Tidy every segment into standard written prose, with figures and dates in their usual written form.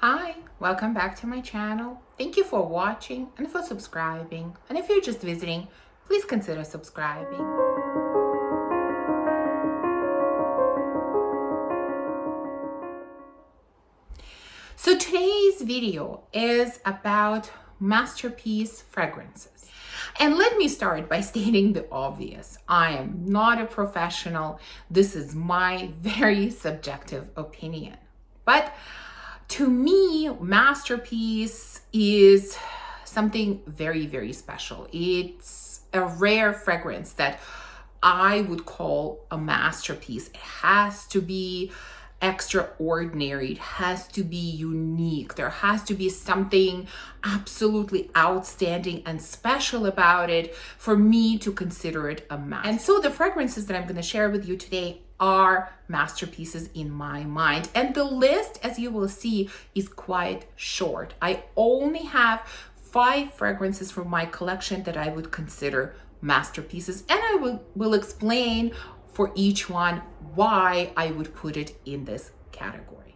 Hi, welcome back to my channel. Thank you for watching and for subscribing. And if you're just visiting, please consider subscribing. So today's video is about masterpiece fragrances. And let me start by stating the obvious. I am not a professional. This is my very subjective opinion. But to me, masterpiece is something very, very special. It's a rare fragrance that I would call a masterpiece. It has to be extraordinary. It has to be unique. There has to be something absolutely outstanding and special about it for me to consider it a masterpiece. And so the fragrances that I'm going to share with you today are masterpieces in my mind. And the list, as you will see, is quite short. I only have 5 fragrances from my collection that I would consider masterpieces. And I will explain for each one why I would put it in this category.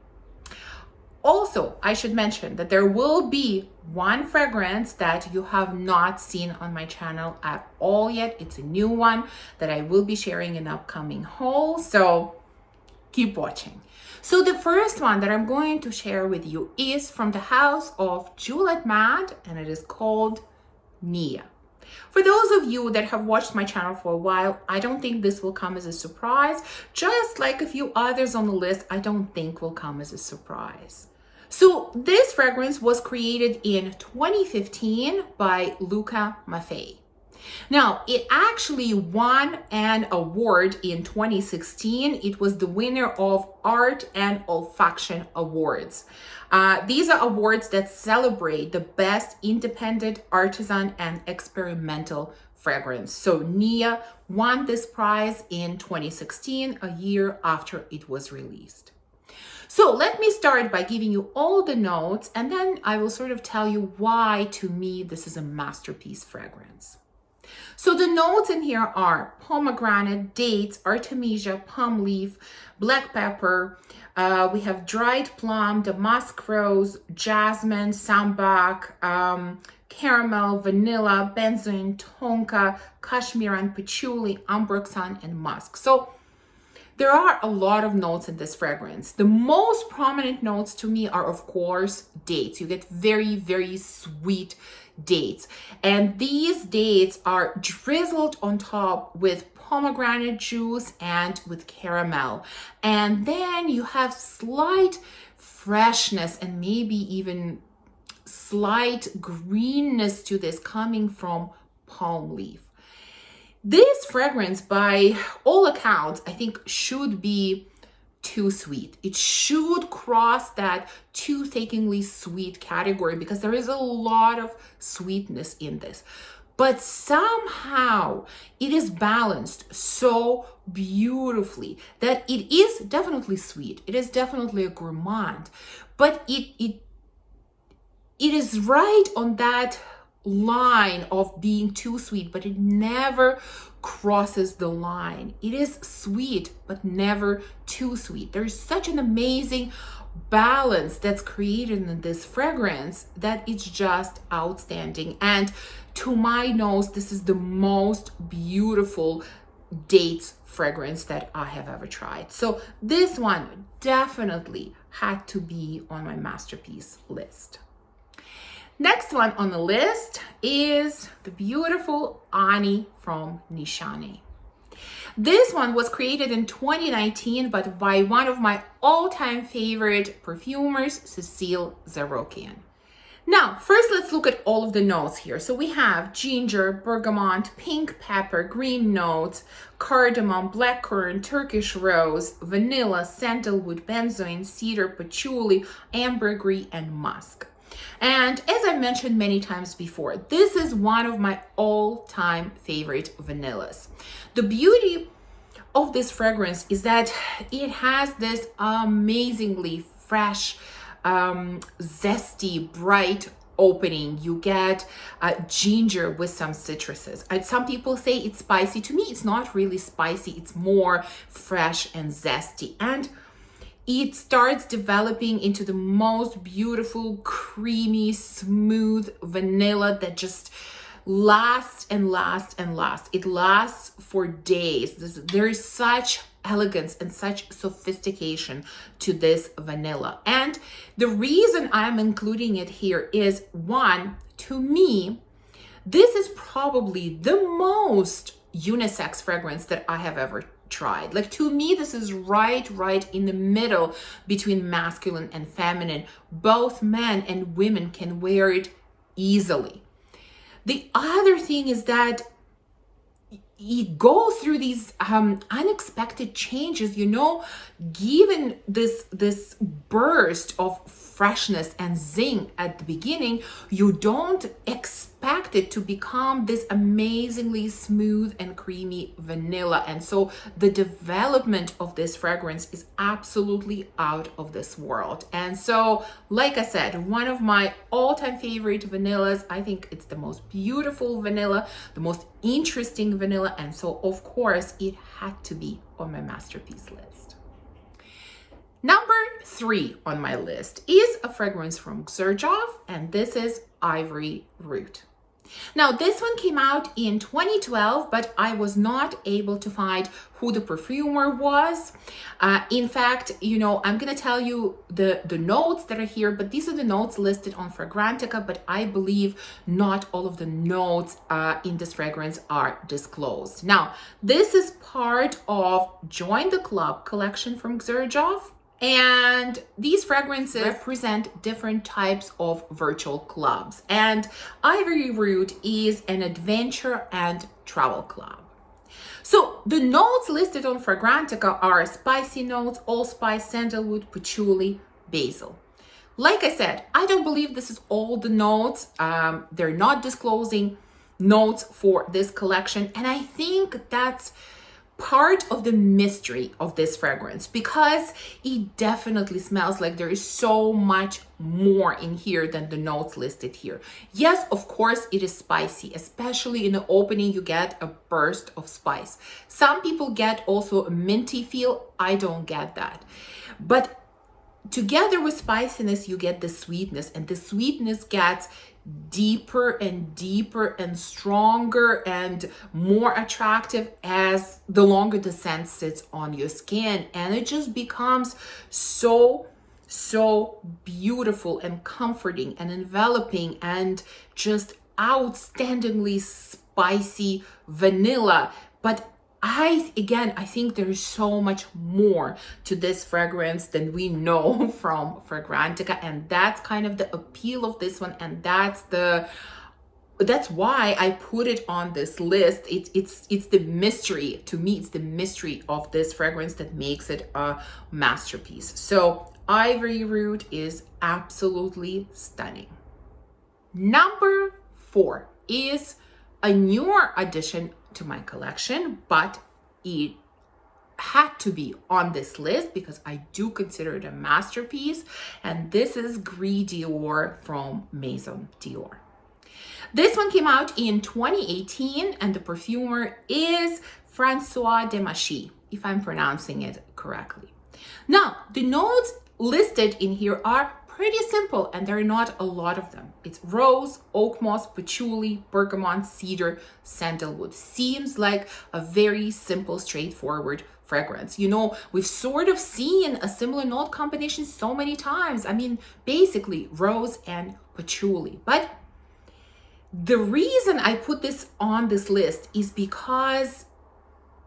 Also, I should mention that there will be one fragrance that you have not seen on my channel at all yet. It's a new one that I will be sharing in upcoming hauls, so keep watching. So the first one that I'm going to share with you is from the house of Juliet Mad, and it is called Nea. For those of you that have watched my channel for a while, I don't think this will come as a surprise. Just like a few others on the list, I don't think will come as a surprise. So this fragrance was created in 2015 by Luca Maffei. Now, it actually won an award in 2016. It was the winner of Art and Olfaction Awards. These are awards that celebrate the best independent, artisan, and experimental fragrance. So Nea won this prize in 2016, a year after it was released. So let me start by giving you all the notes, and then I will sort of tell you why, to me, this is a masterpiece fragrance. So the notes in here are pomegranate, dates, artemisia, palm leaf, black pepper. We have dried plum, damask rose, jasmine, sambac, caramel, vanilla, benzoin, tonka, cashmere and patchouli, ambroxan, and musk. So there are a lot of notes in this fragrance. The most prominent notes to me are, of course, dates. You get very, very sweet dates. And these dates are drizzled on top with pomegranate juice and with caramel. And then you have slight freshness and maybe even slight greenness to this coming from palm leaf. This fragrance, by all accounts, I think should be too sweet. It should cross that tooth-achingly sweet category because there is a lot of sweetness in this. But somehow it is balanced so beautifully that it is definitely sweet. It is definitely a gourmand, but it is right on that line of being too sweet, but it never crosses the line. It is sweet, but never too sweet. There's such an amazing balance that's created in this fragrance that it's just outstanding. And to my nose, this is the most beautiful dates fragrance that I have ever tried. So this one definitely had to be on my masterpiece list. Next one on the list is the beautiful Ani from Nishane. This one was created in 2019, but by one of my all-time favorite perfumers, Cecile Zarokian. Now, first let's look at all of the notes here. So we have ginger, bergamot, pink pepper, green notes, cardamom, blackcurrant, Turkish rose, vanilla, sandalwood, benzoin, cedar, patchouli, ambergris, and musk. And as I mentioned many times before, this is one of my all-time favorite vanillas. The beauty of this fragrance is that it has this amazingly fresh, zesty, bright opening. You get ginger with some citruses. Some people say it's spicy. To me, it's not really spicy. It's more fresh and zesty. And it starts developing into the most beautiful, creamy, smooth vanilla that just lasts and lasts and lasts. It lasts for days. There is such elegance and such sophistication to this vanilla. And the reason I'm including it here is, one, to me, this is probably the most unisex fragrance that I have ever tried. Like, to me, this is right in the middle between masculine and feminine. Both men and women can wear it easily. The other thing is that it goes through these unexpected changes, you know, given this burst of freshness and zing at the beginning, you don't expect it to become this amazingly smooth and creamy vanilla. And so the development of this fragrance is absolutely out of this world. And so, like I said, one of my all-time favorite vanillas. I think it's the most beautiful vanilla, the most interesting vanilla, and so of course it had to be on my masterpiece list. Number 3 on my list is a fragrance from Xerjoff, and this is Ivory Root. Now, this one came out in 2012, but I was not able to find who the perfumer was. In fact, you know, I'm going to tell you the notes that are here, but these are the notes listed on Fragrantica, but I believe not all of the notes in this fragrance are disclosed. Now, this is part of Join the Club collection from Xerjoff. And these fragrances represent different types of virtual clubs. And Ivory Root is an adventure and travel club. So the notes listed on Fragrantica are spicy notes, allspice, sandalwood, patchouli, basil. Like I said, I don't believe this is all the notes. They're not disclosing notes for this collection. And I think that's part of the mystery of this fragrance, because it definitely smells like there is so much more in here than the notes listed here. Yes, of course, it is spicy, especially in the opening, you get a burst of spice. Some people get also a minty feel. I don't get that. But together with spiciness, you get the sweetness, and the sweetness gets deeper and deeper and stronger and more attractive as the longer the scent sits on your skin, and it just becomes so beautiful and comforting and enveloping and just outstandingly spicy vanilla. But I think there is so much more to this fragrance than we know from Fragrantica, and that's kind of the appeal of this one, and that's why I put it on this list. It's the mystery. To me, it's the mystery of this fragrance that makes it a masterpiece. So Ivory Root is absolutely stunning. Number 4 is a newer addition to my collection, but it had to be on this list because I do consider it a masterpiece, and this is Gris Dior from Maison Dior. This one came out in 2018, and the perfumer is François Demachy, if I'm pronouncing it correctly. Now, the notes listed in here are pretty simple, and there are not a lot of them. It's rose, oak moss, patchouli, bergamot, cedar, sandalwood. Seems like a very simple, straightforward fragrance. You know, we've sort of seen a similar note combination so many times. I mean, basically rose and patchouli. But the reason I put this on this list is because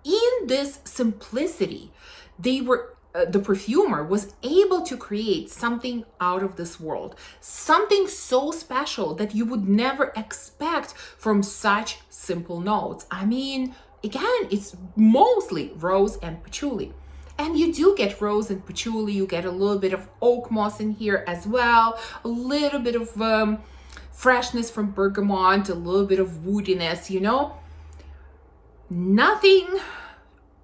in this simplicity, the perfumer was able to create something out of this world, something so special that you would never expect from such simple notes. I mean, again, it's mostly rose and patchouli. And you do get rose and patchouli, you get a little bit of oak moss in here as well, a little bit of freshness from bergamot, a little bit of woodiness, you know, nothing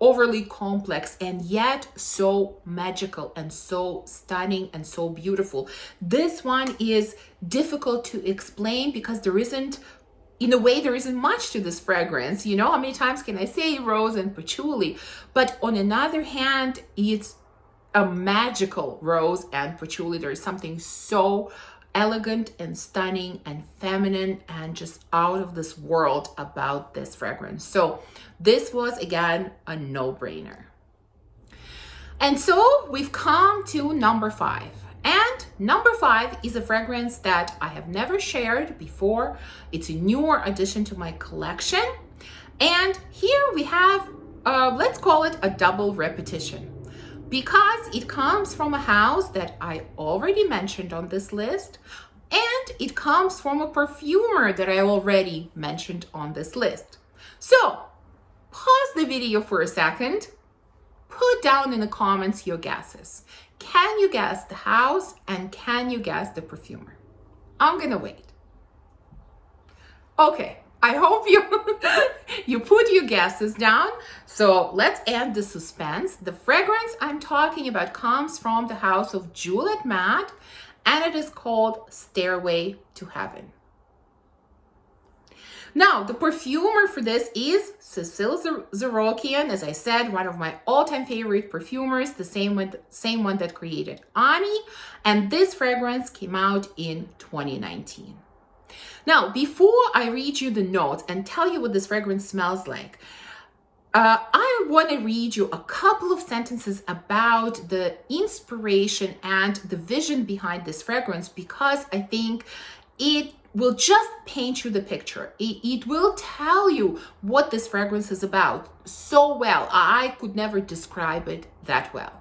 overly complex, and yet so magical and so stunning and so beautiful. This one is difficult to explain because there isn't much to this fragrance. You know, how many times can I say rose and patchouli? But on another hand, it's a magical rose and patchouli. There is something so elegant and stunning and feminine and just out of this world about this fragrance. So this was, again, a no-brainer. And so we've come to number 5. And number 5 is a fragrance that I have never shared before. It's a newer addition to my collection. And here we have, let's call it a double repetition, because it comes from a house that I already mentioned on this list, and it comes from a perfumer that I already mentioned on this list. So pause the video for a second, put down in the comments your guesses. Can you guess the house and can you guess the perfumer? I'm gonna wait. Okay, I hope you put your guesses down. So let's end the suspense. The fragrance I'm talking about comes from the house of Juliet Matte, and it is called Stairway to Heaven. Now, the perfumer for this is Cecile Zarokian, as I said, one of my all-time favorite perfumers, the same one that created Ani, and this fragrance came out in 2019. Now, before I read you the notes and tell you what this fragrance smells like, I want to read you a couple of sentences about the inspiration and the vision behind this fragrance, because I think it will just paint you the picture. It will tell you what this fragrance is about so well. I could never describe it that well.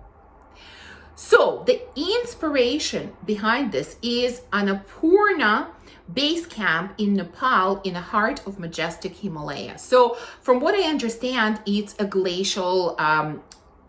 So the inspiration behind this is Annapurna base camp in Nepal, in the heart of majestic Himalaya. So from what I understand, it's a glacial,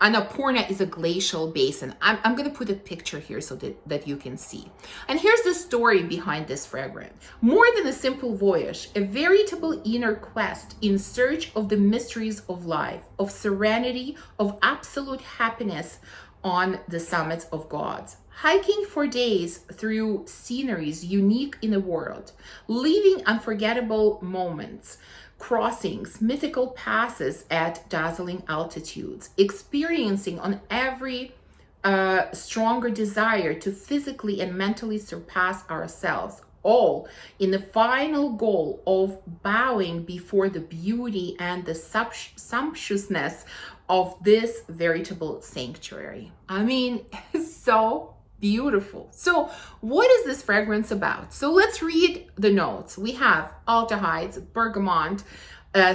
Annapurna is a glacial basin. I'm going to put a picture here so that you can see. And here's the story behind this fragrance. More than a simple voyage, a veritable inner quest in search of the mysteries of life, of serenity, of absolute happiness on the summits of gods. Hiking for days through sceneries unique in the world, living unforgettable moments, crossings, mythical passes at dazzling altitudes, experiencing on every stronger desire to physically and mentally surpass ourselves, all in the final goal of bowing before the beauty and the sumptuousness of this veritable sanctuary. I mean, it's so beautiful. So what is this fragrance about? So let's read the notes. We have aldehydes, bergamot,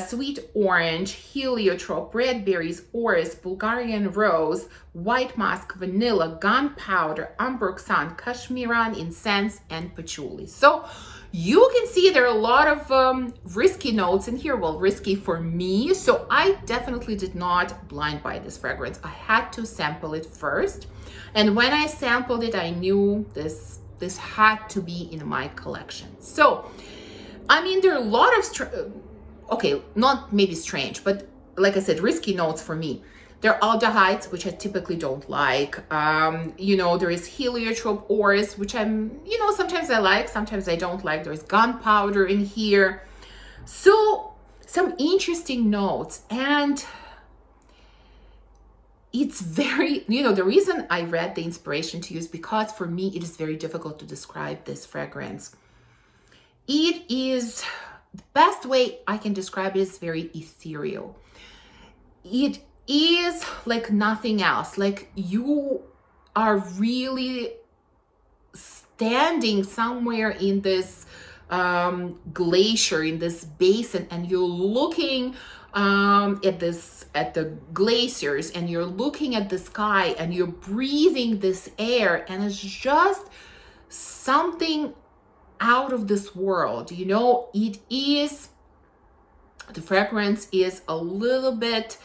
sweet orange, heliotrope, red berries, orris, Bulgarian rose, white musk, vanilla, gunpowder, ambroxan, cashmeran, incense, and patchouli. So you can see there are a lot of risky notes in here. Well, risky for me. So I definitely did not blind buy this fragrance. I had to sample it first. And when I sampled it, I knew this had to be in my collection. So, I mean, there are a lot of, okay, not maybe strange, but like I said, risky notes for me. There are aldehydes, which I typically don't like. You know, there is heliotrope, orris, which sometimes I like, sometimes I don't like. There's gunpowder in here. So some interesting notes. And it's very, the reason I read the inspiration to you is because for me, it is very difficult to describe this fragrance. It is, the best way I can describe it is very ethereal. It is like nothing else. Like you are really standing somewhere in this glacier, in this basin, and you're looking at the glaciers, and you're looking at the sky, and you're breathing this air, and it's just something out of this world. It is, the fragrance is a little bit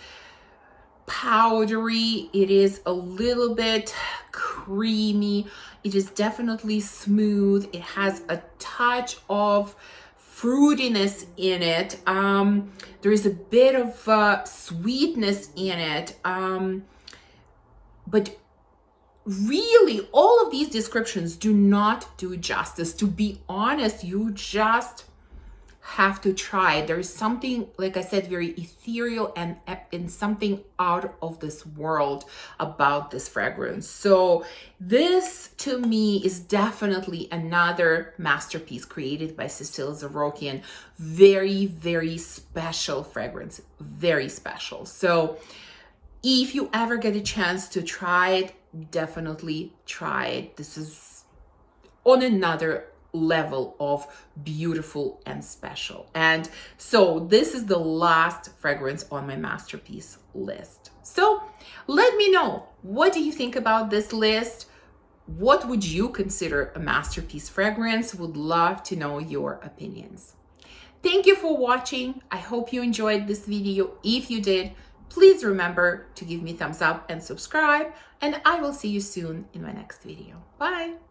powdery, it is a little bit creamy, it is definitely smooth, it has a touch of fruitiness in it, there is a bit of sweetness in it, but really all of these descriptions do not do justice. To be honest, you just have to try it. There is something, like I said, very ethereal and something out of this world about this fragrance. So this to me is definitely another masterpiece created by Cecile Zarokian. Very, very special fragrance, very special. So if you ever get a chance to try it, definitely try it. This is on another level of beautiful and special. And so this is the last fragrance on my masterpiece list. So let me know, what do you think about this list? What would you consider a masterpiece fragrance? Would love to know your opinions. Thank you for watching. I hope you enjoyed this video. If you did, please remember to give me a thumbs up and subscribe, and I will see you soon in my next video. Bye.